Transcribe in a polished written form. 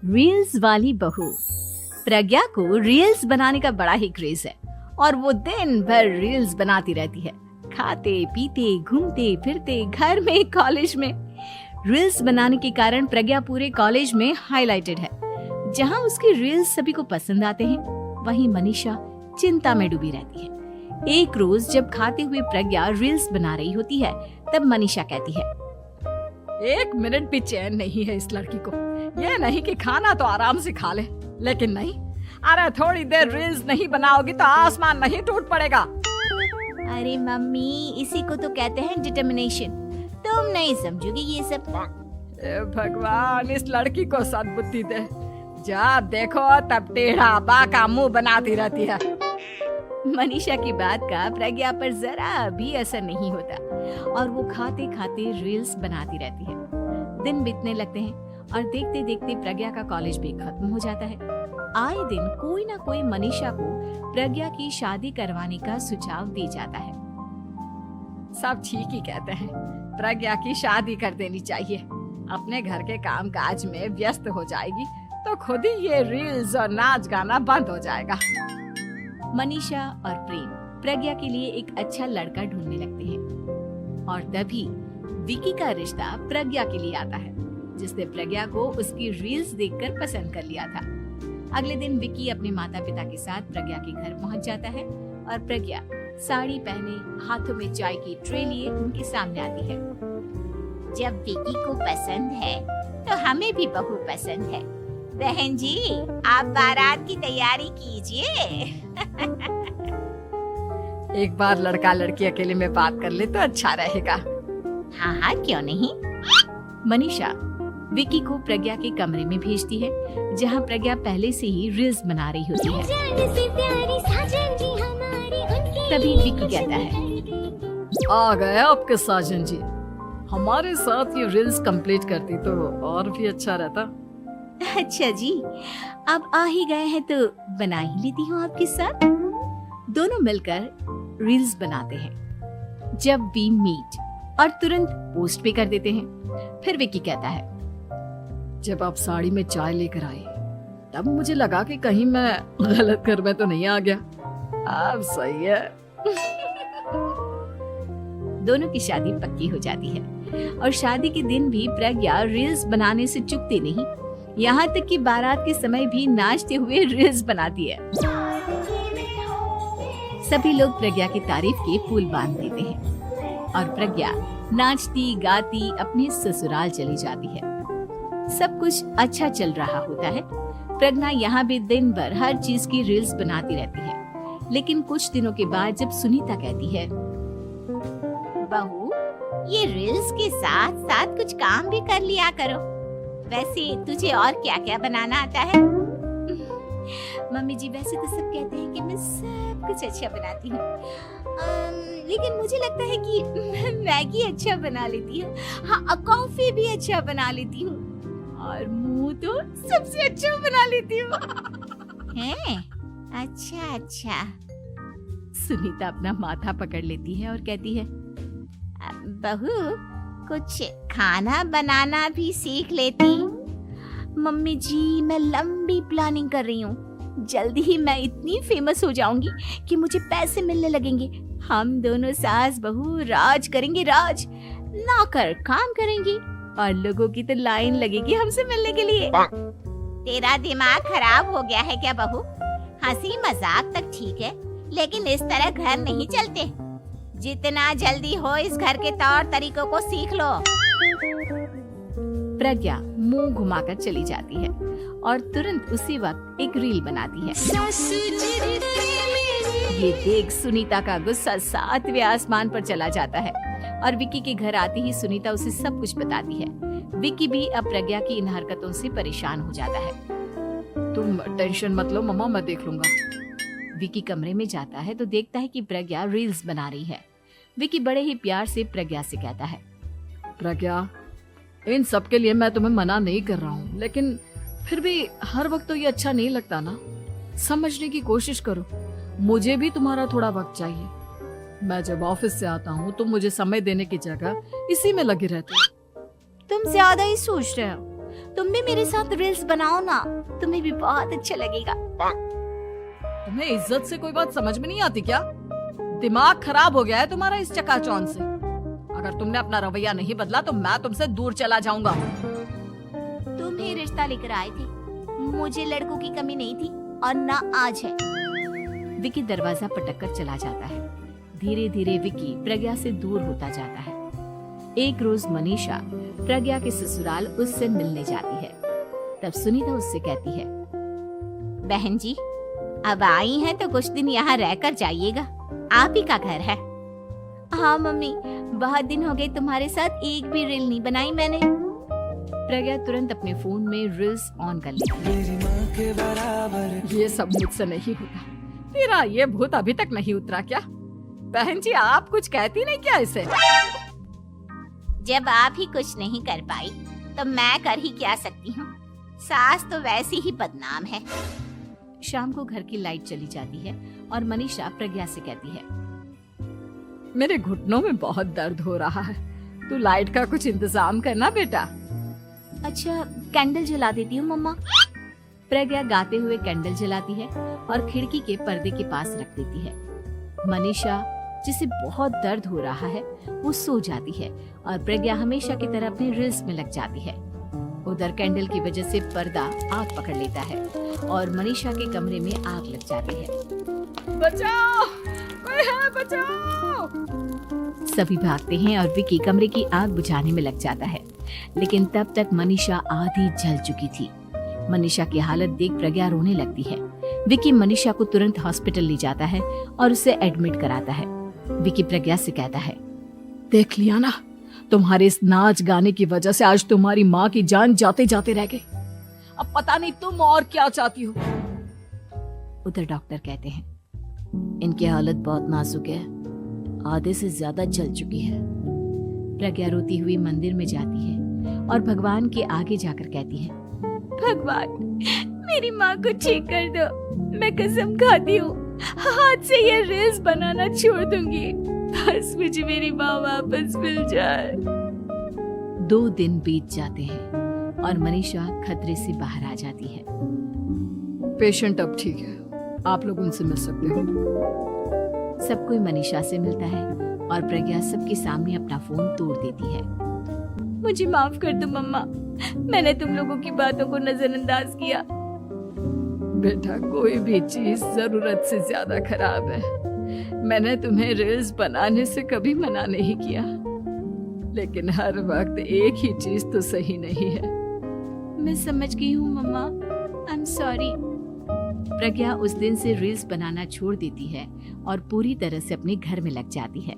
Reels वाली बहू। प्रज्ञा को रील्स बनाने का बड़ा ही क्रेज है और वो दिन भर रील्स बनाती रहती है। खाते पीते घूमते फिरते घर में कॉलेज में रील्स बनाने के कारण प्रज्ञा पूरे कॉलेज में हाईलाइटेड है। जहां उसकी रील्स सभी को पसंद आते हैं, वहीं मनीषा चिंता में डूबी रहती है। एक रोज जब खाते हुए प्रज्ञा रील्स बना रही होती है, तब मनीषा कहती है, 1 मिनट भी चैन नहीं है इस लड़की को। ये नहीं कि खाना तो आराम से खा ले, लेकिन नहीं, अरे थोड़ी देर रील्स नहीं बनाओगी तो आसमान नहीं टूट पड़ेगा। अरे मम्मी, इसी को तो कहते हैं डिटर्मिनेशन। तुम नहीं समझोगी ये सब। भगवान, इस लड़की को सद्बुद्धि दे। जब देखो तब टेढ़ा बाका मुंह बनाती रहती है। मनीषा की बात का प्रज्ञा पर जरा भी असर नहीं होता और वो खाते खाते रील्स बनाती रहती है। दिन बीतने लगते हैं और देखते देखते प्रज्ञा का कॉलेज भी खत्म हो जाता है। आए दिन कोई ना कोई मनीषा को प्रज्ञा की शादी करवाने का सुझाव दे जाता है। सब ठीक ही कहते हैं, प्रज्ञा की शादी कर देनी चाहिए। अपने घर के काम काज में व्यस्त हो जाएगी तो खुद ही ये रील्स और नाच गाना बंद हो जाएगा। मनीषा और प्रेम प्रज्ञा के लिए एक अच्छा लड़का ढूंढने लगते हैं और तभी विकी का रिश्ता प्रज्ञा के लिए आता है, जिसने प्रज्ञा को उसकी रील्स देखकर पसंद कर लिया था। अगले दिन विकी अपने माता पिता के साथ प्रज्ञा के घर पहुंच जाता है और प्रज्ञा साड़ी पहने हाथों में चाय की ट्रे लिए उनके सामने आती है। जब विकी को पसंद है तो हमें भी बहू पसंद है। बहन जी, आप बारात की तैयारी कीजिए। एक बार लड़का लड़की अकेले में बात कर ले तो अच्छा रहेगा। हाँ हाँ, क्यों नहीं। मनीषा विकी को प्रज्ञा के कमरे में भेजती है, जहां प्रज्ञा पहले से ही रील्स बना रही होती है। तभी विकी कहता है, आ गए आपके साजन जी। हमारे साथ ये रील्स कंप्लीट करती तो और भी अच्छा रहता। अच्छा जी, अब आ ही गए हैं तो बना ही लेती हूँ आपके साथ। दोनों मिलकर रील्स बनाते हैं। जब वी मीट और तुरंत पोस्ट भी कर देते हैं। फिर विकी कहता है, जब आप साड़ी में चाय लेकर आई तब मुझे लगा कि कहीं मैं गलत घर में तो नहीं आ गया। अब सही है। दोनों की शादी पक्की हो जाती है और शादी के दिन भी प्रज्ञा रील्स बनाने से चूकती नहीं। यहाँ तक कि बारात के समय भी नाचते हुए रील्स बनाती है। सभी लोग प्रज्ञा की तारीफ के पुल बांध देते हैं और प्रज्ञा नाचती गाती अपने ससुराल चली जाती है। सब कुछ अच्छा चल रहा होता है। प्रज्ञा यहाँ भी दिन भर हर चीज की रील्स बनाती रहती है। लेकिन कुछ दिनों के बाद जब सुनीता कहती है, बहू, ये रील्स के साथ साथ कुछ काम भी कर लिया करो। वैसे तुझे और क्या क्या बनाना आता है? मम्मी जी, वैसे तो सब कहते हैं कि मैं सब कुछ अच्छा बनाती हूँ, लेकिन मुझे लगता है कि मैं मैगी अच्छा बना लेती हूँ। हाँ, कॉफी भी अच्छा बना लेती हूँ और मुंह तो सबसे अच्छा बना लेती हूँ। हैं? अच्छा अच्छा। सुनीता अपना माथा पकड़ लेती है और कहती है, बहू, कुछ खाना बनाना भी सीख लेती। मम्मी जी, मैं लंबी प्लानिंग कर रही हूँ। जल्दी ही मैं इतनी फेमस हो जाऊंगी कि मुझे पैसे मिलने लगेंगे। हम दोनों सास बहू राज करेंगे, राज नौकर काम करेंगे और लोगों की तो लाइन लगेगी हमसे मिलने के लिए। तेरा दिमाग खराब हो गया है क्या बहू? हंसी मजाक तक ठीक है, लेकिन इस तरह घर नहीं चलते। जितना जल्दी हो इस घर के तौर तरीकों को सीख लो। प्रज्ञा मुंह घुमाकर चली जाती है और तुरंत उसी वक्त एक रील बनाती है। ये देख सुनीता का गुस्सा 7वें आसमान पर चला जाता है और विकी के घर आते ही सुनीता उसे सब कुछ बताती है। विकी भी अब प्रज्ञा की इन हरकतों से परेशान हो जाता है। तुम टेंशन मत लो मम्मा, मैं देख लूंगा। विकी कमरे में जाता है तो देखता है कि प्रज्ञा रील्स बना रही है। विकी बड़े ही प्यार से प्रज्ञा से कहता है, प्रज्ञा, इन सब के लिए मैं तुम्हें मना नहीं कर रहा हूँ, लेकिन फिर भी हर वक्त तो ये अच्छा नहीं लगता ना। समझने की कोशिश करो, मुझे भी तुम्हारा थोड़ा वक्त चाहिए। मैं जब ऑफिस से आता हूँ तो मुझे समय देने की जगह इसी में लगी रहती है। तुम ज्यादा ही सोच रहे हो। तुम भी मेरे साथ रील्स बनाओ ना, तुम्हें भी बहुत अच्छा लगेगा। तुम्हें इज्जत से कोई बात समझ में नहीं आती क्या? दिमाग खराब हो गया है तुम्हारा इस चकाचौंध से। अगर तुमने अपना रवैया नहीं बदला तो मैं तुमसे दूर चला जाऊंगा। तुम ही रिश्ता लेकर आए थे, मुझे लड़कों की कमी नहीं थी और ना आज है। विकी दरवाजा पटक कर चला जाता है। धीरे धीरे विकी प्रज्ञा से दूर होता जाता है। एक रोज मनीषा प्रज्ञा के ससुराल उससे मिलने जाती है। तब सुनीता उससे कहती है, बहन जी, अब आई हैं तो कुछ दिन यहाँ रहकर जाइएगा, आप ही का घर है। हाँ मम्मी, बहुत दिन हो गए तुम्हारे साथ एक भी रील नहीं बनाई मैंने। प्रज्ञा तुरंत अपने फोन में रील्स ऑन कर लेती है। ये सब मुझसे नहीं होगा। तेरा ये भूत अभी तक नहीं उतरा क्या? बहन जी, आप कुछ कहती नहीं क्या इसे? जब आप ही कुछ नहीं कर पाई तो मैं कर ही क्या सकती हूँ। सास तो वैसी ही बदनाम है। शाम को घर की लाइट चली जाती है और मनीषा प्रज्ञा से कहती है, मेरे घुटनों में बहुत दर्द हो रहा है, तू लाइट का कुछ इंतजाम करना बेटा। अच्छा, कैंडल जला देती हूँ मम्मा। प्रज्ञा गाते हुए कैंडल जलाती है और खिड़की के पर्दे के पास रख देती है। मनीषा, जिसे बहुत दर्द हो रहा है, वो सो जाती है और प्रज्ञा हमेशा की तरह अपने रील्स में लग जाती है। उधर कैंडल की वजह से पर्दा आग पकड़ लेता है और मनीषा के कमरे में आग लग जाती है। बचाओ, कोई है, बचाओ। सभी भागते हैं और विकी कमरे की आग बुझाने में लग जाता है, लेकिन तब तक मनीषा आधी जल चुकी थी। मनीषा की हालत देख प्रज्ञा रोने लगती है। विकी मनीषा को तुरंत हॉस्पिटल ले जाता है और उसे एडमिट कराता है। विकी प्रज्ञा से कहता है, देख लिया ना, तुम्हारे इस नाच गाने की वजह से आज तुम्हारी माँ की जान जाते जाते रह गई। अब पता नहीं तुम और क्या चाहती हो। उधर डॉक्टर कहते हैं, इनकी हालत बहुत नाजुक है, आधे से ज्यादा जल चुकी है। प्रज्ञा रोती हुई मंदिर में जाती है और भगवान के आगे जाकर कहती है, भगवान, मेरी माँ को ठीक कर दो। मैं कसम खाती हूँ, हाथ से ये रील्स बनाना छोड़ दूंगी। बस मुझे मेरी माँ वापस मिल जाए। 2 दिन बीत जाते हैं और मनीषा खतरे से बाहर आ जाती है। पेशेंट अब ठीक है, आप लोग उनसे मिल सकते हो। सब कोई मनीषा से मिलता है और प्रज्ञा सबके सामने अपना फोन तोड़ देती है। मुझे माफ कर दो मम्मा, मैंने तुम लोगों की बातों को नजरअंदाज किया। बेटा, कोई भी चीज जरूरत से ज्यादा खराब है। मैंने तुम्हें रील्स बनाने से कभी मना नहीं किया, लेकिन हर वक्त एक ही चीज तो सही नहीं है। मैं समझ गई हूँ मम्मा, आई एम सॉरी। प्रज्ञा उस दिन से रील्स बनाना छोड़ देती है और पूरी तरह से अपने घर में लग जाती है।